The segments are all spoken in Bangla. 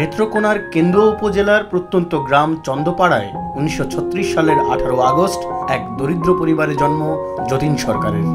নেত্রকোনার কেন্দ্র উপজেলার প্রত্যন্ত গ্রাম চন্দপাড়ায় ১৯৩৬ সালের ১৮ আগস্ট এক দরিদ্র পরিবারে জন্ম যতীন সরকারের।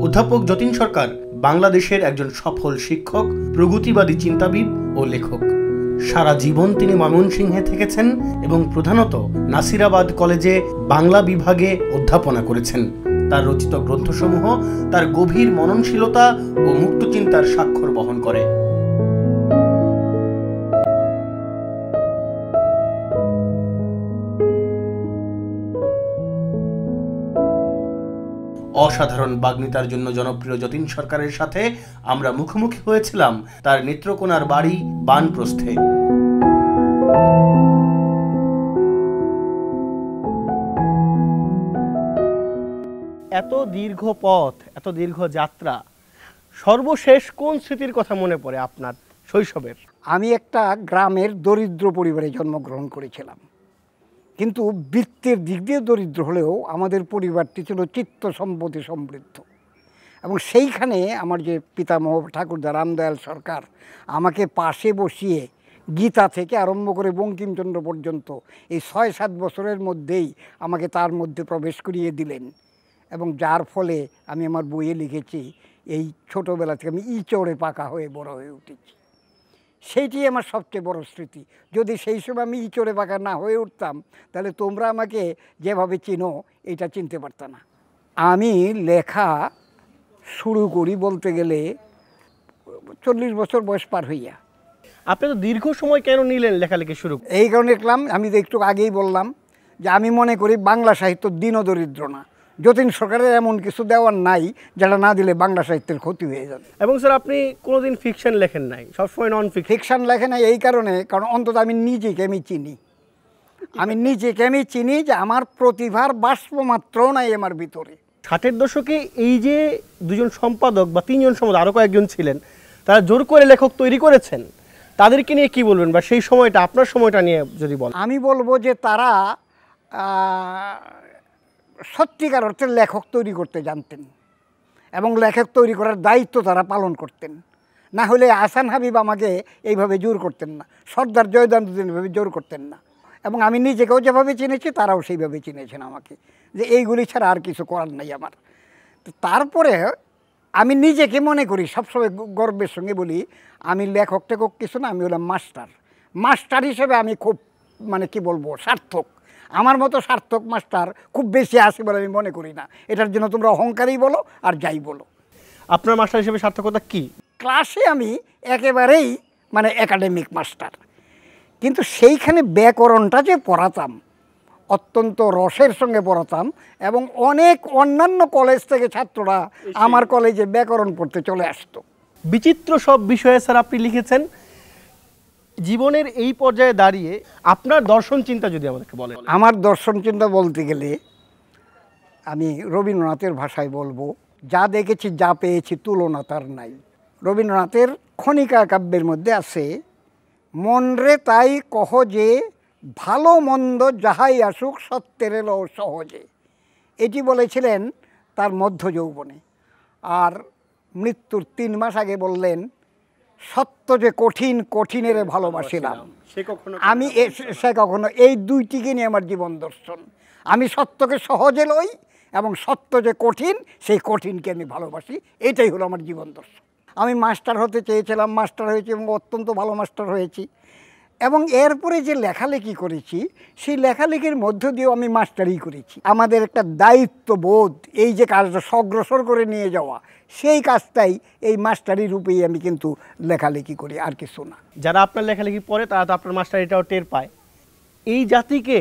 অধ্যাপক যতীন সরকার বাংলাদেশের একজন সফল শিক্ষক, প্রগতিবাদী চিন্তাবিদ ও লেখক। সারা জীবন তিনি ময়মনসিংহে থেকেছেন এবং প্রধানত নাসিরাবাদ কলেজে বাংলা বিভাগে অধ্যাপনা করেছেন। তার রচিত গ্রন্থসমূহ তার গভীর মননশীলতা ও মুক্তচিন্তার স্বাক্ষর বহন করে। অসাধারণ বাগ্মিতার জন্য জনপ্রিয় যতীন সরকারের সাথে আমরা মুখোমুখি হয়েছিলাম তার নেত্রকোনার বাড়ি বানপ্রস্থে। এত দীর্ঘ পথ, এত দীর্ঘ যাত্রা, সর্বশেষ কোন স্মৃতির কথা মনে পড়ে আপনার শৈশবের? আমি একটা গ্রামের দরিদ্র পরিবারে জন্মগ্রহণ করেছিলাম, কিন্তু বৃত্তের দিক দিয়ে দরিদ্র হলেও আমাদের পরিবারটি ছিল চিত্ত সম্পদে সমৃদ্ধ। এবং সেইখানে আমার যে পিতামহ ঠাকুরদা রামদয়াল সরকার আমাকে পাশে বসিয়ে গীতা থেকে আরম্ভ করে বঙ্কিমচন্দ্র পর্যন্ত এই ৬-৭ বছরের মধ্যেই আমাকে তার মধ্যে প্রবেশ করিয়ে দিলেন। এবং যার ফলে আমি আমার বইয়ে লিখেছি, এই ছোটোবেলা থেকে আমি ইচড়ে পাকা হয়ে বড় হয়ে উঠেছি। সেইটি আমার সবচেয়ে বড় স্মৃতি। যদি সেই সময় আমি ইচড়ে পাকা না হয়ে উঠতাম, তাহলে তোমরা আমাকে যেভাবে চিনো এটা চিনতে পারত না। আমি লেখা শুরু করি বলতে গেলে ৪০ বছর বয়স পার হইয়া। আপনি তো দীর্ঘ সময় কেন নিলেন লেখালেখি শুরু? এই কারণে লিখলাম, আমি তো একটু আগেই বললাম যে আমি মনে করি বাংলা সাহিত্য দীনদরিদ্র না। যতীন সরকারের এমন কিছু দেওয়ার নাই যেটা না দিলে বাংলা সাহিত্যের ক্ষতি হয়ে যাবে। এবং স্যার, আপনি কোনোদিন ফিকশন লেখেন নাই, সবসময় নন ফিকশন লেখেন নাই এই কারণে, কারণ অন্তত আমি নিজেকে আমি চিনি যে আমার প্রতিভার বাষ্পমাত্রও নাই আমার ভিতরে। 60-এর দশকে এই যে দুজন সম্পাদক বা তিনজন সম্পাদক, আরও কয়েকজন ছিলেন, তারা জোর করে লেখক তৈরি করেছেন, তাদেরকে নিয়ে কি বলবেন? বা সেই সময়টা, আপনার সময়টা নিয়ে যদি বলেন। আমি বলবো যে তারা সত্যিকার অর্থে লেখক তৈরি করতে জানতেন এবং লেখক তৈরি করার দায়িত্ব তারা পালন করতেন। না হলে আহসান হাবিব আমাকে এইভাবে জোর করতেন না, সর্দার জয়দানউদ্দিন এইভাবে জোর করতেন না। এবং আমি নিজেকেও যেভাবে চিনেছি তারাও সেইভাবে চিনেছেন আমাকে, যে এইগুলি ছাড়া আর কিছু করার নাই আমার। তারপরে আমি নিজেকে মনে করি, সবসময় গর্বের সঙ্গে বলি, আমি লেখক টেখক কিছু না, আমি হলাম মাস্টার হিসেবে আমি খুব কি বলবো, সার্থক। আমার মতো সার্থক মাস্টার খুব বেশি আছে বলে আমি মনে করি না। এটার জন্য তোমরা অহংকারই বলো আর যাই বলো। আপনার মাস্টার হিসেবে সার্থকতা কি? ক্লাসে আমি একেবারেই একাডেমিক মাস্টার, কিন্তু সেইখানে ব্যাকরণটা যে পড়াতাম অত্যন্ত রসের সঙ্গে পড়াতাম, এবং অনেক অন্যান্য কলেজ থেকে ছাত্ররা আমার কলেজে ব্যাকরণ পড়তে চলে আসতো। বিচিত্র সব বিষয়ে স্যার আপনি লিখেছেন। জীবনের এই পর্যায়ে দাঁড়িয়ে আপনার দর্শন চিন্তা যদি আমাদেরকে বলেন। আমার দর্শন চিন্তা বলতে গেলে আমি রবীন্দ্রনাথের ভাষায় বলবো, যা দেখেছি যা পেয়েছি তুলনা তার নাই। রবীন্দ্রনাথের ক্ষণিকা কাব্যের মধ্যে আছে, মন রে তাই কহ যে ভালো মন্দ যাহাই আসুক সত্যের এলো সহজে। এটি বলেছিলেন তার মধ্য যৌবনে। আর মৃত্যুর ৩ মাস আগে বললেন, সত্য যে কঠিন, কঠিনের ভালোবাসিলাম আমি, সে কখনো। এই দুইটিকে নিয়ে আমার জীবন দর্শন। আমি সত্যকে সহজে লই এবং সত্য যে কঠিন, সেই কঠিনকে আমি ভালোবাসি। এটাই হলো আমার জীবন দর্শন। আমি মাস্টার হতে চেয়েছিলাম, মাস্টার হয়েছি এবং অত্যন্ত ভালো মাস্টার হয়েছি। এবং এরপরে যে লেখালেখি করেছি, সেই লেখালেখির মধ্য দিয়েও আমি মাস্টারই করেছি। আমাদের একটা দায়িত্ববোধ, এই যে কাজটা অগ্রসর করে নিয়ে যাওয়া, সেই কাজটাই এই মাস্টারি রূপেই আমি কিন্তু লেখালেখি করি, আর কিছু না। যারা আপনার লেখালেখি পড়ে তারা তো আপনার মাস্টারিটাও টের পায়। এই জাতিকে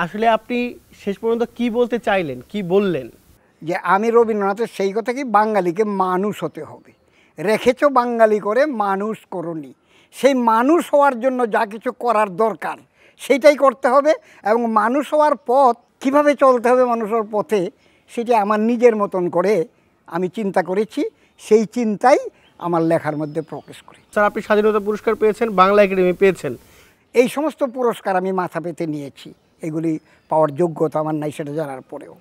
আসলে আপনি শেষ পর্যন্ত কি বলতে চাইলেন, কি বললেন? যে আমি রবীন্দ্রনাথের সেই কথা কি, বাঙালিকে মানুষ হতে হবে, রেখেছ বাঙালি করে মানুষ করনি। সেই মানুষ হওয়ার জন্য যা কিছু করার দরকার সেইটাই করতে হবে, এবং মানুষ হওয়ার পথ কিভাবে চলতে হবে মানুষের পথে, সেটা আমার নিজের মতন করে আমি চিন্তা করেছি। সেই চিন্তাই আমার লেখার মধ্যে প্রকাশ করি। স্যার, আপনি স্বাধীনতা পুরস্কার পেয়েছেন, বাংলা একাডেমি পেয়েছেন, এই সমস্ত পুরস্কার আমি মাথা পেতে নিয়েছি। এগুলি পাওয়ার যোগ্যতা আমার নাই সেটা জানার পরেও,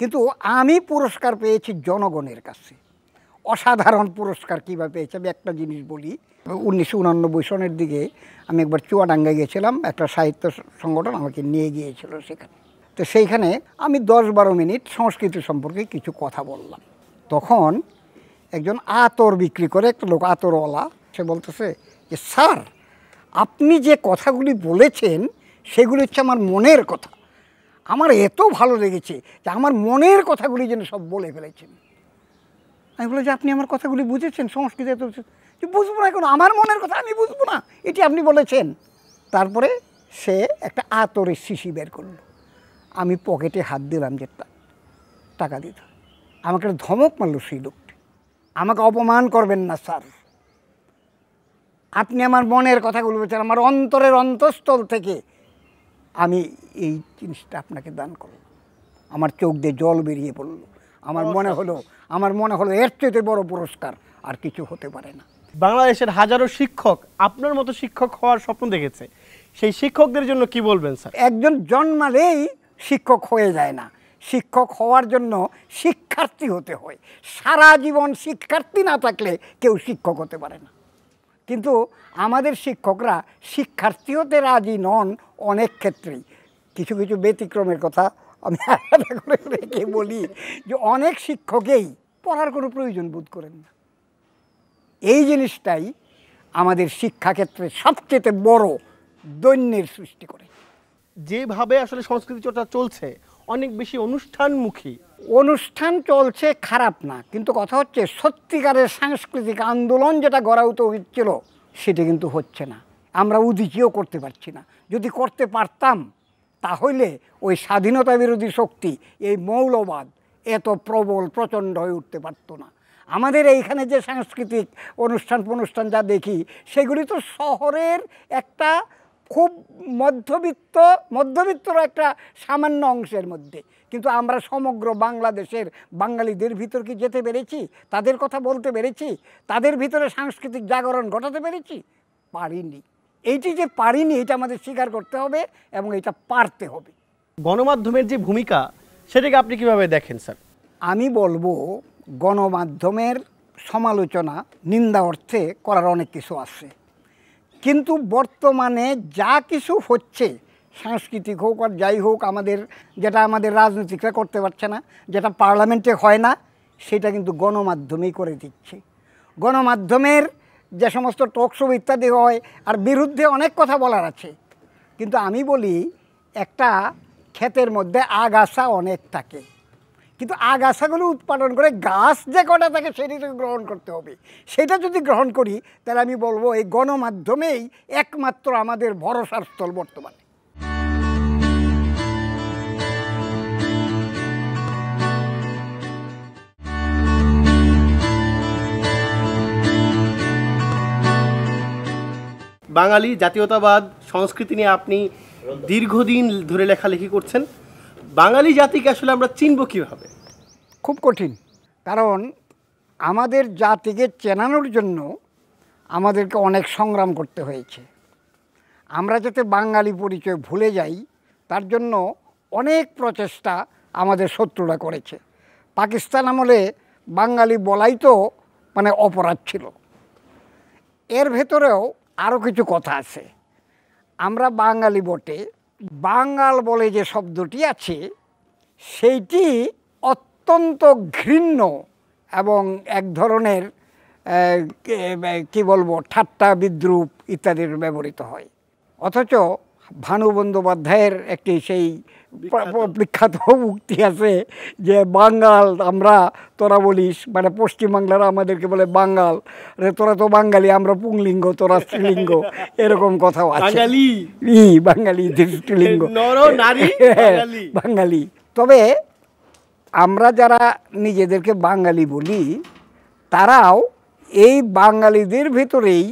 কিন্তু আমি পুরস্কার পেয়েছি জনগণের কাছে। অসাধারণ পুরস্কার কীভাবে পেয়েছে আমি একটা জিনিস বলি। 1989 সনের দিকে আমি একবার চুয়াডাঙ্গায় গিয়েছিলাম, একটা সাহিত্য সংগঠন আমাকে নিয়ে গিয়েছিল সেখানে। তো সেইখানে আমি 10-12 মিনিট সংস্কৃতি সম্পর্কে কিছু কথা বললাম। তখন একজন আতর বিক্রি করে, একটা লোক আতরওয়ালা, সে বলতেছে যে স্যার আপনি যে কথাগুলি বলেছেন সেগুলি হচ্ছে আমার মনের কথা, আমার এত ভালো লেগেছে যে আমার মনের কথাগুলি যেন সব বলে ফেলেছেন। আমি বলি যে আপনি আমার কথাগুলি বুঝেছেন, সংস্কৃতি এত বুঝবো না, এখন আমার মনের কথা আমি বুঝবো না, এটি আপনি বলেছেন। তারপরে সে একটা আতরের শিশি বের করলো, আমি পকেটে হাত দিলাম যে টাকা দিতে। আমাকে একটা ধমক মারলো সেই লোকটি, আমাকে অপমান করবেন না স্যার, আপনি আমার মনের কথাগুলো বলছেন, আমার অন্তরের অন্তঃস্থল থেকে আমি এই জিনিসটা আপনাকে দান করব। আমার চোখ দিয়ে জল বেরিয়ে পড়ল, আমার মনে হলো এর চেয়ে বড় পুরস্কার আর কিছু হতে পারে না। বাংলাদেশের হাজারো শিক্ষক আপনার মতো শিক্ষক হওয়ার স্বপ্ন দেখেছে, সেই শিক্ষকদের জন্য কি বলবেন স্যার? একজন জন্মালেই শিক্ষক হয়ে যায় না, শিক্ষক হওয়ার জন্য শিক্ষার্থী হতে হয়। সারা জীবন শিক্ষার্থী না থাকলে কেউ শিক্ষক হতে পারে না। কিন্তু আমাদের শিক্ষকরা শিক্ষার্থী হতে রাজি নন অনেক ক্ষেত্রেই। কিছু কিছু ব্যতিক্রমের কথা আমি আলাদা করে রেখে বলি যে অনেক শিক্ষকেই পড়ার কোনো প্রয়োজন বোধ করেন না। এই জিনিসটাই আমাদের শিক্ষাক্ষেত্রে সবচেয়ে বড় দৈন্যের সৃষ্টি করে। যেভাবে আসলে সংস্কৃতি চর্চা চলছে অনেক বেশি অনুষ্ঠানমুখী। অনুষ্ঠান চলছে খারাপ না, কিন্তু কথা হচ্ছে সত্যিকারের সাংস্কৃতিক আন্দোলন যেটা গড়া হচ্ছিল সেটা কিন্তু হচ্ছে না। আমরা উদীচীও করতে পারছি না। যদি করতে পারতাম তাহলে ওই স্বাধীনতা বিরোধী শক্তি, এই মৌলবাদ এত প্রবল প্রচণ্ড হয়ে উঠতে পারতো না। আমাদের এইখানে যে সাংস্কৃতিক অনুষ্ঠান যা দেখি সেগুলি তো শহরের একটা খুব মধ্যবিত্তর একটা সামান্য অংশের মধ্যে, কিন্তু আমরা সমগ্র বাংলাদেশের বাঙালিদের ভিতর কি যেতে পেরেছি? তাদের কথা বলতে পেরেছি? তাদের ভিতরে সাংস্কৃতিক জাগরণ ঘটাতে পেরেছি? পারিনি। এইটি যে পারিনি এটা আমাদের স্বীকার করতে হবে এবং এটা পারতে হবে। গণমাধ্যমের যে ভূমিকা সেটাকে আপনি কিভাবে দেখেন স্যার? আমি বলবো গণমাধ্যমের সমালোচনা নিন্দা অর্থে করার অনেক কিছু আছে, কিন্তু বর্তমানে যা কিছু হচ্ছে সাংস্কৃতিক হোক আর যাই হোক, আমাদের রাজনীতিকরা করতে পারছে না, যেটা পার্লামেন্টে হয় না, সেটা কিন্তু গণমাধ্যমেই করে দিচ্ছে। গণমাধ্যমের যে সমস্ত টক শো ইত্যাদি হয় আর বিরুদ্ধে অনেক কথা বলার আছে, কিন্তু আমি বলি একটা ক্ষেতের মধ্যে আগাছা অনেক থাকে, কিন্তু আগাছাগুলো উৎপাদন করে গাছ যে কটা থাকে সেটাকে গ্রহণ করতে হবে। সেটা যদি গ্রহণ করি তাহলে আমি বলবো এই গণমাধ্যমেই একমাত্র আমাদের ভরসার স্থল বর্তমানে। বাঙালি জাতীয়তাবাদ সংস্কৃতি নিয়ে আপনি দীর্ঘদিন ধরে লেখালেখি করছেন। বাঙালি জাতিকে আসলে আমরা চিনব কীভাবে? খুব কঠিন, কারণ আমাদের জাতিকে চেনানোর জন্য আমাদেরকে অনেক সংগ্রাম করতে হয়েছে। আমরা যাতে বাঙালি পরিচয় ভুলে যাই তার জন্য অনেক প্রচেষ্টা আমাদের শত্রুরা করেছে। পাকিস্তান আমলে বাঙালি বলাই তো অপরাধ ছিল। এর ভেতরেও আরও কিছু কথা আছে। আমরা বাঙালি বটে, বাঙাল বলে যে শব্দটি আছে সেইটি অত্যন্ত ঘৃণ্য এবং এক ধরনের কি বলবো ঠাট্টা বিদ্রুপ ইত্যাদির ব্যবহৃত হয়। অথচ ভানু বন্দ্যোপাধ্যায়ের একটি সেই বিখ্যাত উক্তি আছে যে বাঙাল আমরা, তোরা বলিস পশ্চিমবাংলারা আমাদেরকে বলে বাঙাল, তোরা তো বাঙালি, আমরা পুংলিঙ্গ তোরা স্ত্রীলিঙ্গ, এরকম কথাও আছে। বাঙালি স্ত্রীলিঙ্গ, বাঙালি। তবে আমরা যারা নিজেদেরকে বাঙালি বলি তারাও এই বাঙালিদের ভিতরেই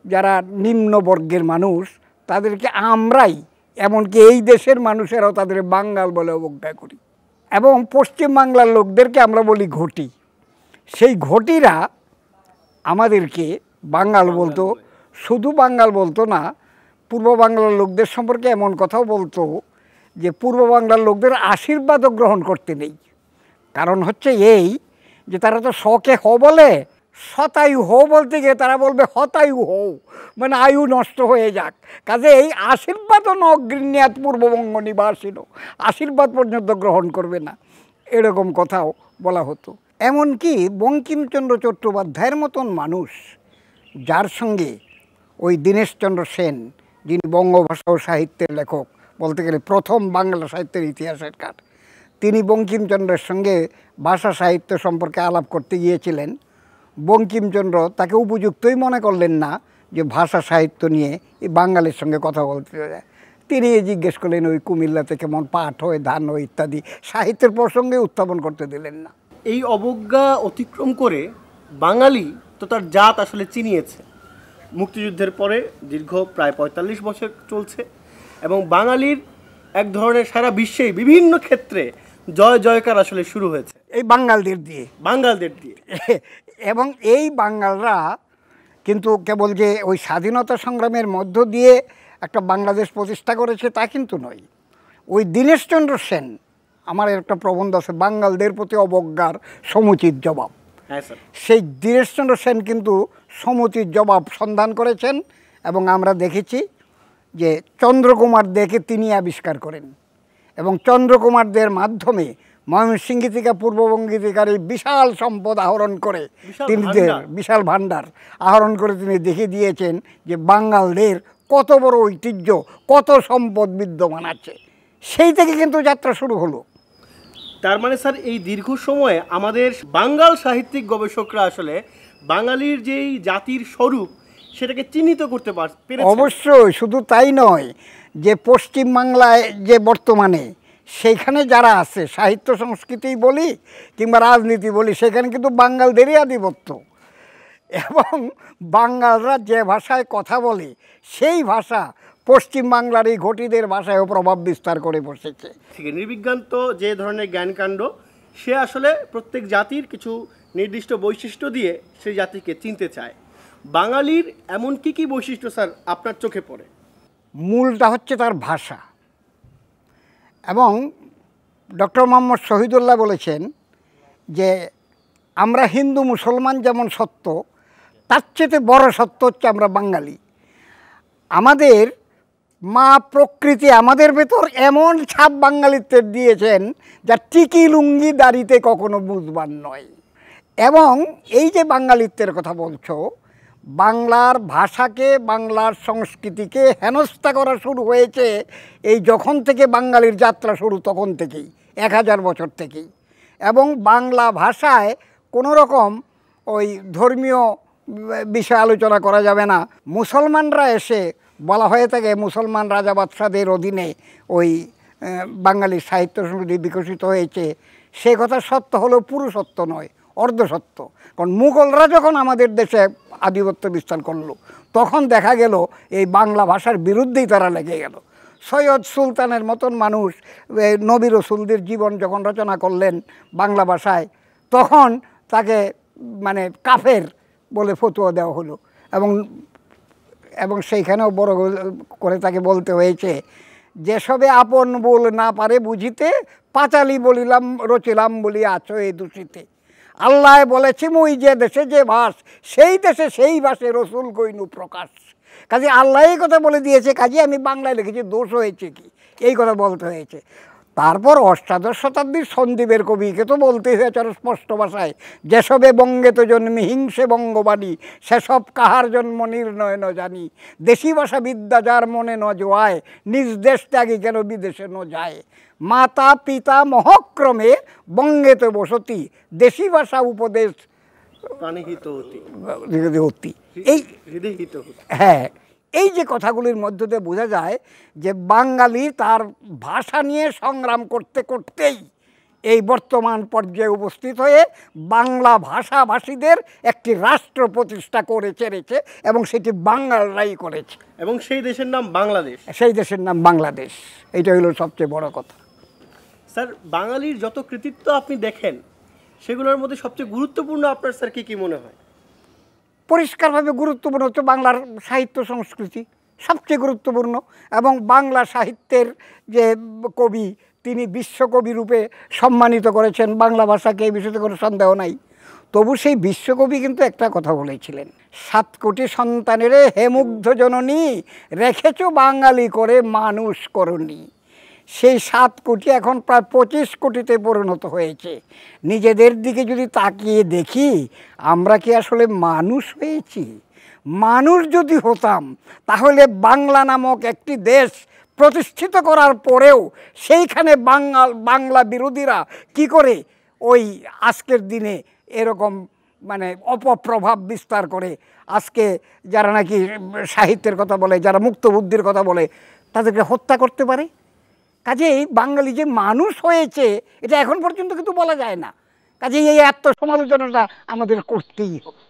যারা নিম্নবর্গের মানুষ তাদেরকে আমরাই, এমনকি এই দেশের মানুষেরাও তাদের বাঙাল বলে অবজ্ঞা করি। এবং পশ্চিমবাংলার লোকদেরকে আমরা বলি ঘটি। সেই ঘটিরা আমাদেরকে বাঙাল বলতো, শুধু বাঙাল বলতো না, পূর্ব বাংলার লোকদের সম্পর্কে এমন কথাও বলতো যে পূর্ব বাংলার লোকদের আশীর্বাদও গ্রহণ করতে নেই। কারণ হচ্ছে এই যে তারা তো শকে হ বলে, শতায়ু হো বলতে গিয়ে তারা বলবে হতায়ু হও, মানে আয়ু নষ্ট হয়ে যাক। কাজে এই আশীর্বাদ অগ্রণীয়াত পূর্ববঙ্গ নিবাসীন, আশীর্বাদ পর্যন্ত গ্রহণ করবে না, এরকম কথাও বলা হতো। এমনকি বঙ্কিমচন্দ্র চট্টোপাধ্যায়ের মতন মানুষ, যার সঙ্গে ওই দীনেশচন্দ্র সেন, যিনি বঙ্গভাষা ও সাহিত্যের লেখক, বলতে গেলে প্রথম বাংলা সাহিত্যের ইতিহাসকার, তিনি বঙ্কিমচন্দ্রের সঙ্গে ভাষা সাহিত্য সম্পর্কে আলাপ করতে গিয়েছিলেন। বঙ্কিমচন্দ্র তাকে উপযুক্তই মনে করলেন না যে ভাষা সাহিত্য নিয়ে এই বাঙালির সঙ্গে কথা বলতে যায়। তিনি জিজ্ঞেস করলেন ওই কুমিল্লাতে কেমন পাট হয়, ধান হয় ইত্যাদি, সাহিত্যের প্রসঙ্গে উত্থাপন করতে দিলেন না। এই অবজ্ঞা অতিক্রম করে বাঙালি তো তার জাত আসলে চিনিয়েছে। মুক্তিযুদ্ধের পরে দীর্ঘ প্রায় ৪৫ বছর চলছে এবং বাঙালির এক ধরনের সারা বিশ্বেই বিভিন্ন ক্ষেত্রে জয় জয়কার আসলে শুরু হয়েছে এই বাঙালদের দিয়ে। এবং এই বাঙালরা কিন্তু কেবল যে ওই স্বাধীনতা সংগ্রামের মধ্য দিয়ে একটা বাংলাদেশ প্রতিষ্ঠা করেছে তা কিন্তু নয়। ওই দীনেশচন্দ্র সেন, আমার একটা প্রবন্ধ আছে বাঙালদের প্রতি অবজ্ঞার সমুচিত জবাব। সেই দীনেশচন্দ্র সেন কিন্তু সমুচিত জবাব সন্ধান করেছেন এবং আমরা দেখেছি যে চন্দ্রকুমার দেকে তিনি আবিষ্কার করেন এবং চন্দ্রকুমার দের মাধ্যমে ময়মনসিংহ থেকে পূর্ববঙ্গ থেকে এই বিশাল সম্পদ আহরণ করে, তিনি বিশাল ভাণ্ডার আহরণ করে তিনি দেখিয়ে দিয়েছেন যে বাঙালদের কত বড় ঐতিহ্য, কত সম্পদ বিদ্যমান আছে। সেই থেকে কিন্তু যাত্রা শুরু হলো। তার মানে স্যার এই দীর্ঘ সময়ে আমাদের বাঙাল সাহিত্যিক গবেষকরা আসলে বাঙালির যেই জাতির স্বরূপ সেটাকে চিহ্নিত করতে পেরেছে। অবশ্যই, শুধু তাই নয়, যে পশ্চিম বাংলায় যে বর্তমানে সেইখানে যারা আছে, সাহিত্য সংস্কৃতি বলি কিংবা রাজনীতি বলি, সেখানে কিন্তু বাঙালদেরই আধিপত্য এবং বাঙালরা যে ভাষায় কথা বলে সেই ভাষা পশ্চিম বাংলার এই ঘটিদের ভাষায়ও প্রভাব বিস্তার করে বসেছে। ঠিক আছে, নৃবিজ্ঞান তো যে ধরনের জ্ঞানকাণ্ড, সে আসলে প্রত্যেক জাতির কিছু নির্দিষ্ট বৈশিষ্ট্য দিয়ে সেই জাতিকে চিনতে চায়। বাঙালির এমন কি কি বৈশিষ্ট্য স্যার আপনার চোখে পড়ে? মূলটা হচ্ছে তার ভাষা। এবং ডক্টর মোহাম্মদ শহীদুল্লাহ বলেছেন যে আমরা হিন্দু মুসলমান যেমন সত্য, তার চেয়ে বড় সত্য হচ্ছে আমরা বাঙালি। আমাদের মা প্রকৃতি আমাদের ভেতর এমন ছাপ বাঙালিত্বের দিয়েছেন যা টিকি লুঙ্গি দাড়িতে কখনো বুঝবার নয়। এবং এই যে বাঙালিত্বের কথা বলছো, বাংলার ভাষাকে, বাংলার সংস্কৃতিকে হেনস্থা করা শুরু হয়েছে এই যখন থেকে বাঙালির যাত্রা শুরু, তখন থেকেই, 1000 বছর থেকেই। এবং বাংলা ভাষায় কোনো রকম ওই ধর্মীয় বিষয় আলোচনা করা যাবে না। মুসলমানরা এসে বলা হয়ে থাকে মুসলমান রাজা বাদশাদের অধীনে ওই বাঙালির সাহিত্য সংস্কৃতি বিকশিত হয়েছে, সে কথা সত্য হলেও পুরো সত্য নয়, অর্ধসত্য। কারণ মুঘলরা যখন আমাদের দেশে আধিপত্য বিস্তার করলো, তখন দেখা গেল এই বাংলা ভাষার বিরুদ্ধেই তারা লেগে গেল। সৈয়দ সুলতানের মতন মানুষ নবী রসুলদের জীবন যখন রচনা করলেন বাংলা ভাষায়, তখন তাকে মানে কাফের বলে ফতোয়া দেওয়া হলো এবং সেইখানেও বড় করে তাকে বলতে হয়েছে যেসবে আপন বল না পারে বুঝিতে, পাঁচালি বলিলাম রচিলাম বলি আছো এই দূষিতে। আল্লাহ বলেছি মুই যে দেশে যে ভাস, সেই দেশে সেই ভাষে রসুল কইনু প্রকাশ। কাজে আল্লাহ এই কথা বলে দিয়েছে, কাজে আমি বাংলায় লিখেছি, দোষ হয়েছে কি, এই কথা বলতে হয়েছে। তারপর অষ্টাদশ শতাব্দীর সন্দীপের কবিকে তো বলতেই হয়েছে আরো স্পষ্ট ভাষায়, যেসবে বঙ্গে তো জন্মে হিংসে বঙ্গবাণী, সেসব কাহার জন্ম নির্ণয় ন জানি। দেশি ভাষা বিদ্যা যার মনে ন জোয়ায়, নিজ দেশ ত্যাগী কেন বিদেশে ন যায়। মাতা পিতা মহক্রমে বঙ্গেতে বসতি, দেশি ভাষা উপদেশ হ্যাঁ। এই যে কথাগুলির মধ্য দিয়ে বোঝা যায় যে বাঙালি তার ভাষা নিয়ে সংগ্রাম করতে করতেই এই বর্তমান পর্যায়ে উপস্থিত হয়ে বাংলা ভাষাভাষীদের একটি রাষ্ট্র প্রতিষ্ঠা করেছে এবং সেটি বাঙালরাই করেছে। এবং সেই দেশের নাম বাংলাদেশ। সেই দেশের নাম বাংলাদেশ, এইটা হলো সবচেয়ে বড় কথা। স্যার, বাঙালির যত কৃতিত্ব আপনি দেখেন, সেগুলোর মধ্যে সবচেয়ে গুরুত্বপূর্ণ আপনার স্যার কী কী মনে হয়? পরিষ্কারভাবে গুরুত্বপূর্ণ হচ্ছে বাংলার সাহিত্য সংস্কৃতি, সবচেয়ে গুরুত্বপূর্ণ। এবং বাংলা সাহিত্যের যে কবি, তিনি বিশ্বকবি রূপে সম্মানিত করেছেন বাংলা ভাষাকে, এই বিষয়ে কোনো সন্দেহ নাই। তবু সেই বিশ্বকবি কিন্তু একটা কথা বলেছিলেন, 7 কোটি সন্তানেরে হে মুগ্ধ জননী, রেখেছ বাঙালি করে মানুষ করনি। সেই 7 কোটি এখন প্রায় 25 কোটিতে পরিণত হয়েছে। নিজেদের দিকে যদি তাকিয়ে দেখি, আমরা কি আসলে মানুষ হয়েছি? মানুষ যদি হতাম, তাহলে বাংলা নামক একটি দেশ প্রতিষ্ঠিত করার পরেও সেইখানে বাংলা বিরোধীরা কি করে ওই আজকের দিনে এরকম মানে অপপ্রভাব বিস্তার করে আজকে যারা নাকি সাহিত্যের কথা বলে, যারা মুক্তবুদ্ধির কথা বলে, তাদেরকে হত্যা করতে পারে। কাজেই বাঙালি যে মানুষ হয়েছে এটা এখন পর্যন্ত কিন্তু বলা যায় না। কাজেই এই আত্মসমালোচনাটা আমাদের করতেই হবে।